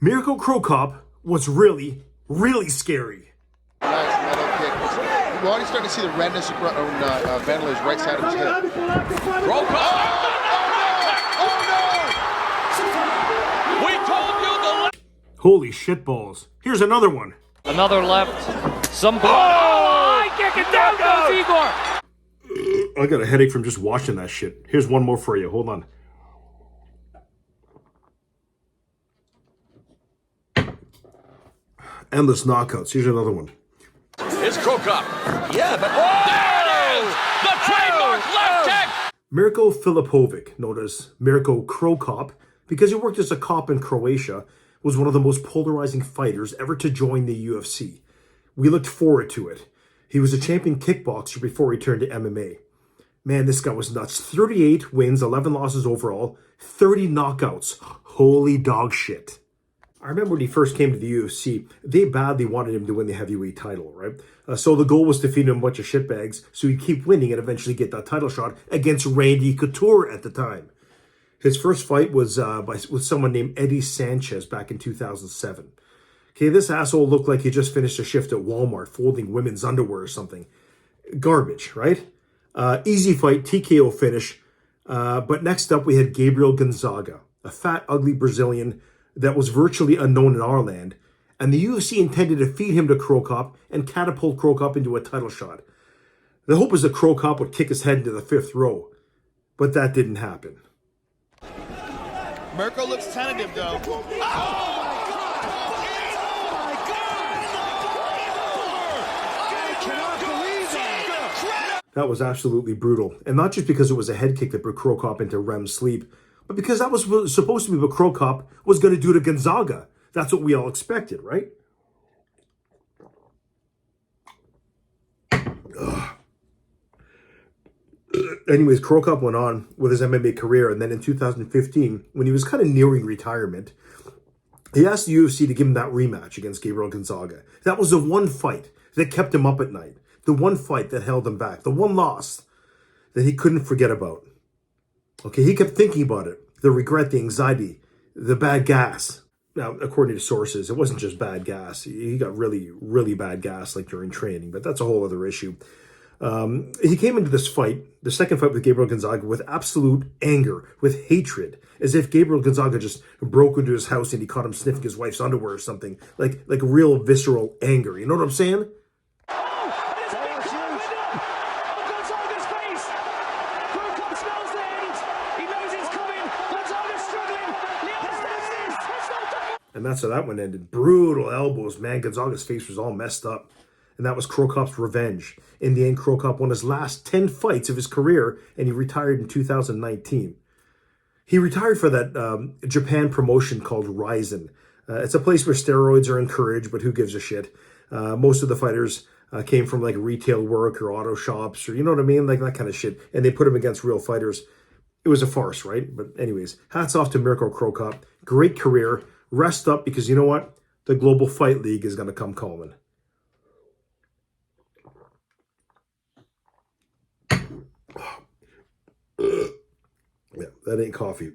Mirco Crocop was really, really scary. Nice metal kick. We're already starting to see the redness on Vandler's right side of his head. Crocop! Oh, We told you the Holy shitballs. Here's another one. Another left. Some blood. Oh, high kick and down goes Igor. I got a headache from just watching that shit. Here's one more for you. Hold on. Endless knockouts. Here's another one. It's Crocop. Yeah, but there it is! The trademark left kick! Mirko Filipovic, known as Mirco Crocop, because he worked as a cop in Croatia, was one of the most polarizing fighters ever to join the UFC. We looked forward to it. He was a champion kickboxer before he turned to MMA. Man, this guy was nuts. 38 wins, 11 losses overall, 30 knockouts. Holy dog shit. I remember when he first came to the UFC, they badly wanted him to win the heavyweight title, right? So the goal was to feed him a bunch of shitbags so he'd keep winning and eventually get that title shot against Randy Couture at the time. His first fight was with someone named Eddie Sanchez back in 2007. Okay, this asshole looked like he just finished a shift at Walmart folding women's underwear or something. Garbage, right? Easy fight, TKO finish. But next up we had Gabriel Gonzaga, a fat, ugly Brazilian that was virtually unknown in our land. And the UFC intended to feed him to Crocop and catapult Crocop into a title shot. The hope was that Crocop would kick his head into the fifth row. But that didn't happen. Mirco looks tentative, though. Oh, my God! Oh, my God! I cannot believe that! That was absolutely brutal. And not just because it was a head kick that put Crocop into REM sleep, but because that was supposed to be what Crocop was going to do to Gonzaga. That's what we all expected, right? Anyways, Crocop went on with his MMA career, and then in 2015, when he was kind of nearing retirement, he asked the UFC to give him that rematch against Gabriel Gonzaga. That was the one fight that kept him up at night, the one fight that held him back, the one loss that he couldn't forget about. Okay, he kept thinking about it, the regret, the anxiety, the bad gas. Now, according to sources, it wasn't just bad gas. He got really, really bad gas like during training, but that's a whole other issue. He came into this fight, the second fight with Gabriel Gonzaga, with absolute anger, with hatred, as if Gabriel Gonzaga just broke into his house and he caught him sniffing his wife's underwear or something, like real visceral anger. You know what I'm saying? And that's how that one ended. Brutal elbows, man. Gonzaga's face was all messed up. And that was Crocop's revenge. In the end, Crocop won his last 10 fights of his career, and he retired in 2019. He retired for that Japan promotion called Ryzen. It's a place where steroids are encouraged, but who gives a shit? Most of the fighters came from like retail work or auto shops, or you know what I mean? Like that kind of shit. And they put him against real fighters. It was a farce, right? But anyways, hats off to Mirco Crocop. Great career. Rest up, because you know what? The Global Fight League is going to come calling. Yeah, that ain't coffee.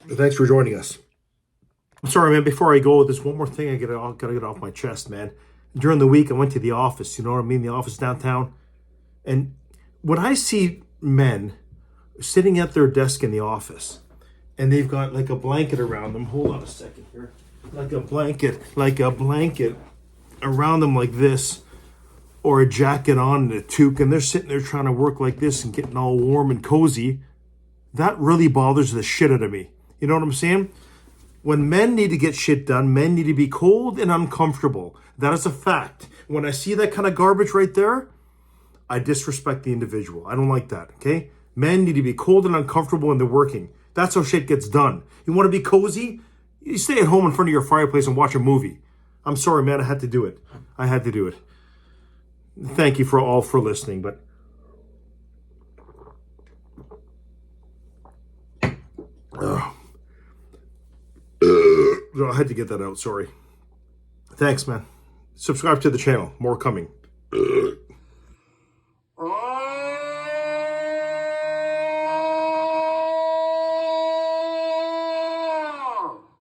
Thanks for joining us. I'm sorry, man. Before I go, there's one more thing I gotta get off my chest, man. During the week, I went to the office. You know what I mean? The office downtown. And when I see men sitting at their desk in the office, and they've got like a blanket around them. Hold on a second here. Like a blanket around them like this, or a jacket on and a toque, and they're sitting there trying to work like this and getting all warm and cozy. That really bothers the shit out of me. You know what I'm saying? When men need to get shit done, men need to be cold and uncomfortable. That is a fact. When I see that kind of garbage right there, I disrespect the individual. I don't like that, okay? Men need to be cold and uncomfortable when they're working. That's how shit gets done. You want to be cozy? You stay at home in front of your fireplace and watch a movie. I'm sorry, man. I had to do it. I had to do it. Thank you all for listening, but I had to get that out. Sorry. Thanks, man. Subscribe to the channel. More coming.